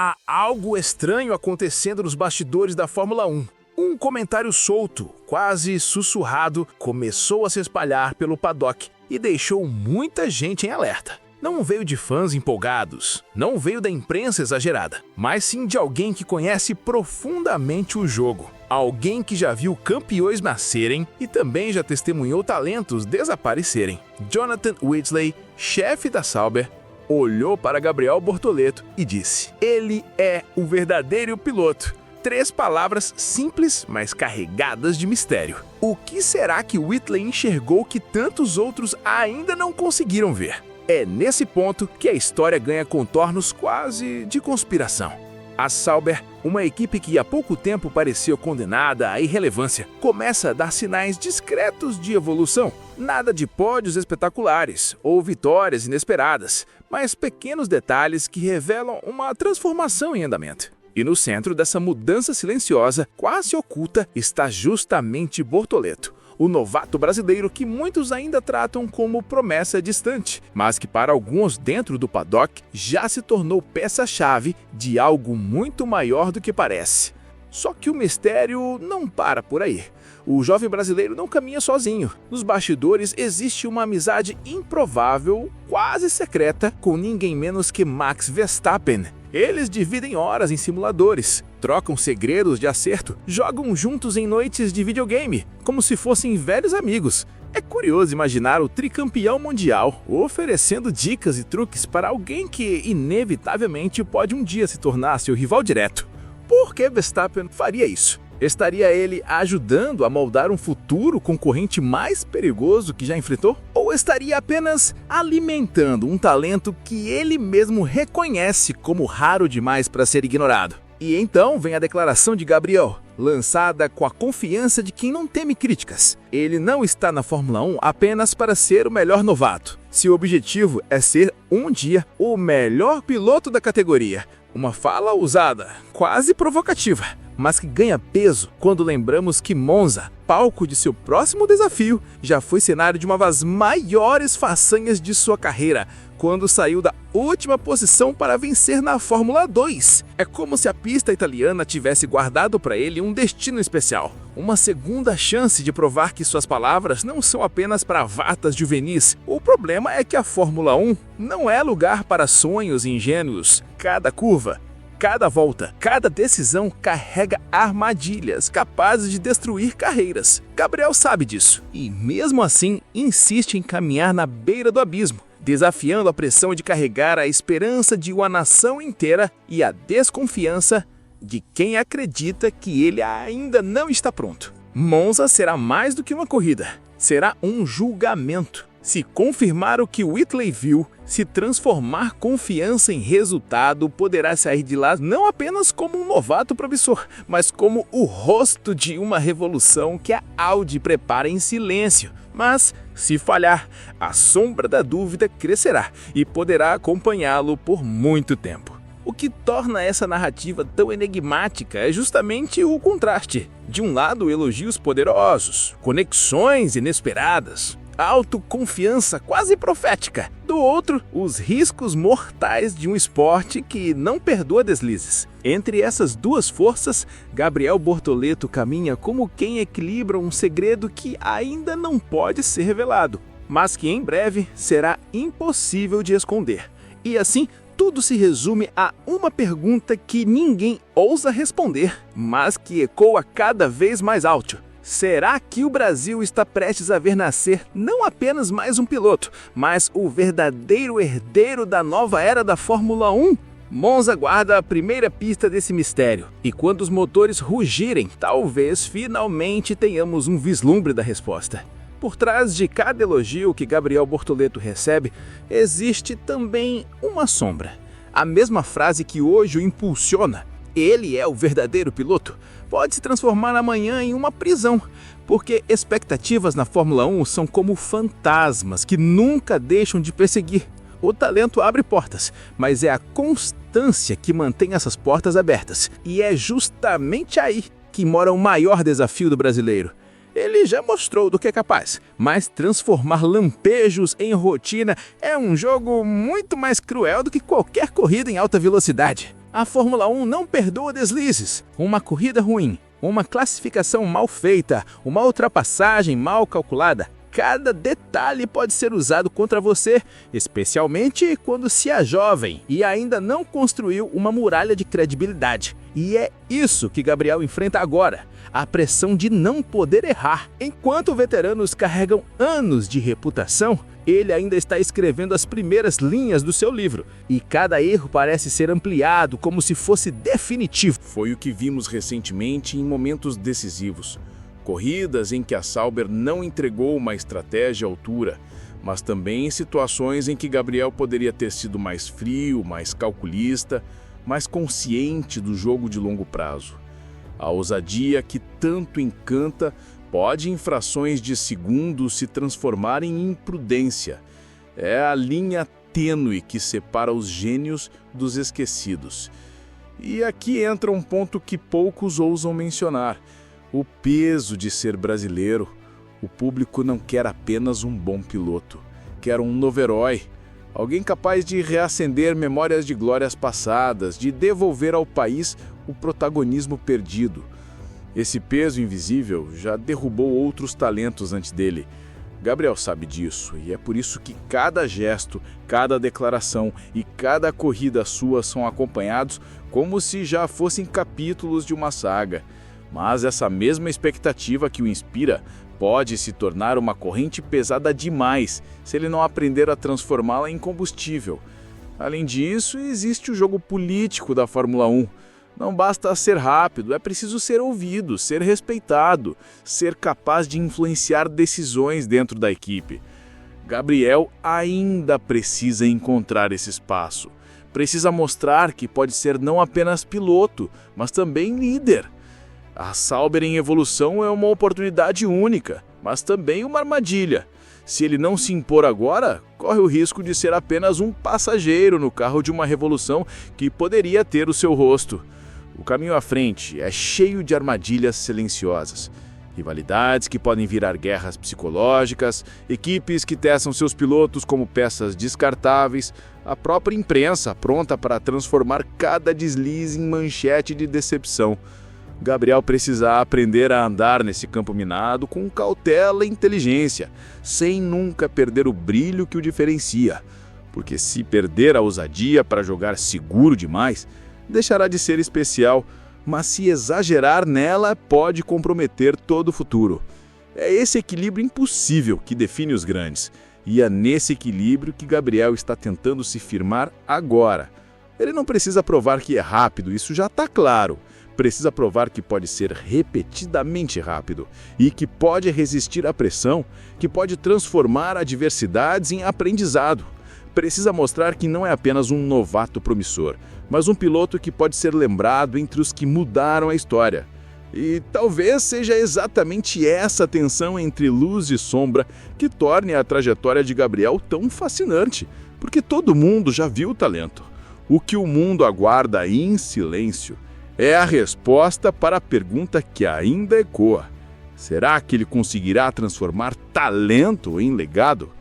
Há algo estranho acontecendo nos bastidores da Fórmula 1. Um comentário solto, quase sussurrado, começou a se espalhar pelo paddock e deixou muita gente em alerta. Não veio de fãs empolgados, não veio da imprensa exagerada, mas sim de alguém que conhece profundamente o jogo. Alguém que já viu campeões nascerem e também já testemunhou talentos desaparecerem. Jonathan Whitley, chefe da Sauber, olhou para Gabriel Bortoleto e disse: "Ele é o verdadeiro piloto." 3 palavras simples, mas carregadas de mistério. O que será que Whitley enxergou que tantos outros ainda não conseguiram ver? É nesse ponto que a história ganha contornos quase de conspiração. A Sauber, uma equipe que há pouco tempo parecia condenada à irrelevância, começa a dar sinais discretos de evolução. Nada de pódios espetaculares ou vitórias inesperadas, mas pequenos detalhes que revelam uma transformação em andamento. E no centro dessa mudança silenciosa, quase oculta, está justamente Bortoleto, o novato brasileiro que muitos ainda tratam como promessa distante, mas que para alguns dentro do paddock já se tornou peça-chave de algo muito maior do que parece. Só que o mistério não para por aí. O jovem brasileiro não caminha sozinho. Nos bastidores existe uma amizade improvável, quase secreta, com ninguém menos que Max Verstappen. Eles dividem horas em simuladores, trocam segredos de acerto, jogam juntos em noites de videogame, como se fossem velhos amigos. É curioso imaginar o tricampeão mundial oferecendo dicas e truques para alguém que, inevitavelmente, pode um dia se tornar seu rival direto. Por que Verstappen faria isso? Estaria ele ajudando a moldar um futuro concorrente mais perigoso que já enfrentou? Ou estaria apenas alimentando um talento que ele mesmo reconhece como raro demais para ser ignorado? E então vem a declaração de Gabriel, lançada com a confiança de quem não teme críticas. Ele não está na Fórmula 1 apenas para ser o melhor novato. Seu objetivo é ser, um dia, o melhor piloto da categoria. Uma fala ousada, quase provocativa, mas que ganha peso quando lembramos que Monza, palco de seu próximo desafio, já foi cenário de uma das maiores façanhas de sua carreira, quando saiu da última posição para vencer na Fórmula 2. É como se a pista italiana tivesse guardado para ele um destino especial, uma segunda chance de provar que suas palavras não são apenas bravatas juvenis. O problema é que a Fórmula 1 não é lugar para sonhos ingênuos. Cada curva, cada volta, cada decisão carrega armadilhas capazes de destruir carreiras. Gabriel sabe disso e, mesmo assim, insiste em caminhar na beira do abismo, desafiando a pressão de carregar a esperança de uma nação inteira e a desconfiança de quem acredita que ele ainda não está pronto. Monza será mais do que uma corrida, será um julgamento. Se confirmar o que Whitley viu, se transformar confiança em resultado, poderá sair de lá não apenas como um novato promissor, mas como o rosto de uma revolução que a Audi prepara em silêncio. Mas, se falhar, a sombra da dúvida crescerá e poderá acompanhá-lo por muito tempo. O que torna essa narrativa tão enigmática é justamente o contraste. De um lado, elogios poderosos, conexões inesperadas, autoconfiança quase profética. Do outro, os riscos mortais de um esporte que não perdoa deslizes. Entre essas duas forças, Gabriel Bortoleto caminha como quem equilibra um segredo que ainda não pode ser revelado, mas que em breve será impossível de esconder. E assim, tudo se resume a uma pergunta que ninguém ousa responder, mas que ecoa cada vez mais alto. Será que o Brasil está prestes a ver nascer não apenas mais um piloto, mas o verdadeiro herdeiro da nova era da Fórmula 1? Monza guarda a primeira pista desse mistério, e quando os motores rugirem, talvez finalmente tenhamos um vislumbre da resposta. Por trás de cada elogio que Gabriel Bortoleto recebe, existe também uma sombra. A mesma frase que hoje o impulsiona, "ele é o verdadeiro piloto", pode se transformar amanhã em uma prisão, porque expectativas na Fórmula 1 são como fantasmas que nunca deixam de perseguir. O talento abre portas, mas é a constância que mantém essas portas abertas. E é justamente aí que mora o maior desafio do brasileiro. Ele já mostrou do que é capaz, mas transformar lampejos em rotina é um jogo muito mais cruel do que qualquer corrida em alta velocidade. A Fórmula 1 não perdoa deslizes. Uma corrida ruim, uma classificação mal feita, uma ultrapassagem mal calculada. Cada detalhe pode ser usado contra você, especialmente quando se é jovem e ainda não construiu uma muralha de credibilidade. E é isso que Gabriel enfrenta agora, a pressão de não poder errar. Enquanto veteranos carregam anos de reputação, ele ainda está escrevendo as primeiras linhas do seu livro, e cada erro parece ser ampliado como se fosse definitivo. Foi o que vimos recentemente em momentos decisivos. Corridas em que a Sauber não entregou uma estratégia à altura, mas também em situações em que Gabriel poderia ter sido mais frio, mais calculista, mais consciente do jogo de longo prazo. A ousadia que tanto encanta pode, em frações de segundos, se transformar em imprudência. É a linha tênue que separa os gênios dos esquecidos. E aqui entra um ponto que poucos ousam mencionar: o peso de ser brasileiro. O público não quer apenas um bom piloto, quer um novo herói, alguém capaz de reacender memórias de glórias passadas, de devolver ao país o protagonismo perdido. Esse peso invisível já derrubou outros talentos antes dele. Gabriel sabe disso, e é por isso que cada gesto, cada declaração e cada corrida sua são acompanhados como se já fossem capítulos de uma saga. Mas essa mesma expectativa que o inspira pode se tornar uma corrente pesada demais se ele não aprender a transformá-la em combustível. Além disso, existe o jogo político da Fórmula 1. Não basta ser rápido, é preciso ser ouvido, ser respeitado, ser capaz de influenciar decisões dentro da equipe. Gabriel ainda precisa encontrar esse espaço. Precisa mostrar que pode ser não apenas piloto, mas também líder. A Sauber em evolução é uma oportunidade única, mas também uma armadilha. Se ele não se impor agora, corre o risco de ser apenas um passageiro no carro de uma revolução que poderia ter o seu rosto. O caminho à frente é cheio de armadilhas silenciosas. Rivalidades que podem virar guerras psicológicas, equipes que testam seus pilotos como peças descartáveis, a própria imprensa pronta para transformar cada deslize em manchete de decepção. Gabriel precisa aprender a andar nesse campo minado com cautela e inteligência, sem nunca perder o brilho que o diferencia. Porque se perder a ousadia para jogar seguro demais, deixará de ser especial, mas se exagerar nela, pode comprometer todo o futuro. É esse equilíbrio impossível que define os grandes, e é nesse equilíbrio que Gabriel está tentando se firmar agora. Ele não precisa provar que é rápido, isso já está claro. Precisa provar que pode ser repetidamente rápido e que pode resistir à pressão, que pode transformar adversidades em aprendizado. Precisa mostrar que não é apenas um novato promissor, mas um piloto que pode ser lembrado entre os que mudaram a história. E talvez seja exatamente essa tensão entre luz e sombra que torne a trajetória de Gabriel tão fascinante, porque todo mundo já viu o talento. O que o mundo aguarda em silêncio é a resposta para a pergunta que ainda ecoa: será que ele conseguirá transformar talento em legado?